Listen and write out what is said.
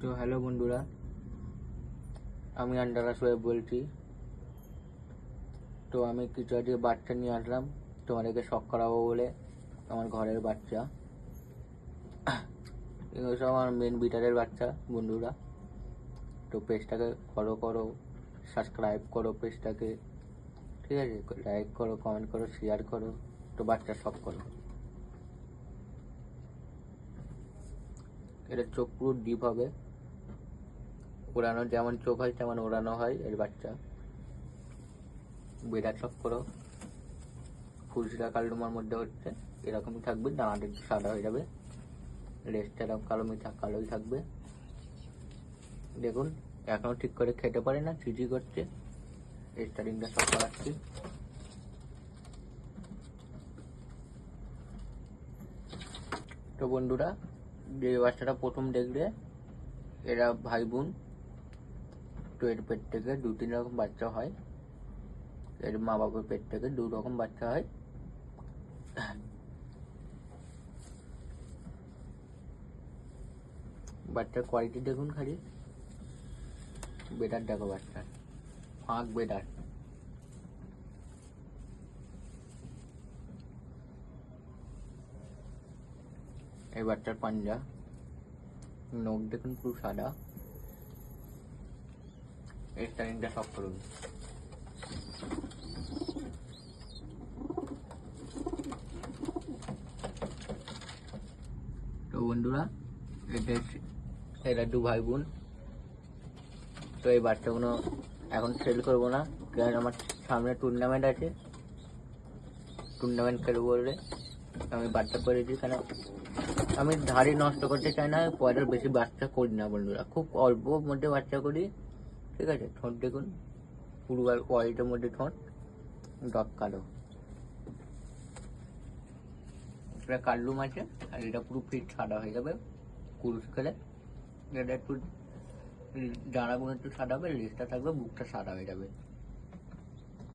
তো হ্যালো বন্ধুরা, আমি আন্ডারা সোয়েব বলছি। তো আমি কিছু আজকে বাচ্চা নিয়ে আসলাম তোমাদেরকে শখ করাবো বলে। আমার ঘরের বাচ্চা, এগুলো সব আমার মেন বিটারের বাচ্চা বন্ধুরা। তো পেজটাকে ফলো করো, সাবস্ক্রাইব করো পেজটাকে, ঠিক আছে? লাইক করো, কমেন্ট করো, শেয়ার করো। তো বাচ্চা শখ করো। এটা চোখ পুরো ডিপ হবে, ওড়ানো যেমন চোখ হয় তেমন ওড়ানো হয় এর বাচ্চা। বেড়া শখ করো, ফুলশিরা কালডুমার মধ্যে হচ্ছে এরকমই থাকবে, ডানাটা একটু সাদা হয়ে যাবে, লেজটা এরকম কালোই থাকবে। দেখুন এখনো ঠিক করে খেতে পারে না, চিচি করছে। স্টারিংটা সব করাচ্ছি। তো বন্ধুরা, যে বাচ্চাটা প্রথম দেখলে এরা ভাই বোন। তো এর পেট থেকে 2-3 রকম বাচ্চা হয়, এর মা বাবার পেট থেকে 2 রকম বাচ্চা হয়। বাচ্চার কোয়ালিটি দেখুন খালি, বেটার দেখো বাচ্চা, ফাঁক বেটার। এই বাচ্চার পাঞ্জা, নখ দেখুন পুরো সাদা। স্টারিংটা সব করুন। তো বন্ধুরা, এরা 2 ভাই বোন। তো এই বাচ্চাগুলো এখন সেল করবো না, কারণ আমার সামনে টুর্নামেন্ট আছে। টুর্নামেন্ট খেলবো বলে আমি বাচ্চা করেছি, কেন আমি ধাড়ি নষ্ট করতে চাই না, পরের বেশি বাচ্চা করি না বন্ধুরা, খুব অল্প মধ্যে বাচ্চা করি, ঠিক আছে? ঠোঁট দেখুন পুরো হোয়াইটের মধ্যে ঠোঁট, ডক কালো। এটা কালুম আছে, আর এটা পুরো ফিট সাদা হয়ে যাবে কুরুশ খেলে। এটা একটু ডানাগুলো একটু সাদা হবে, লেজটা থাকবে, বুকটা সাদা হয়ে যাবে।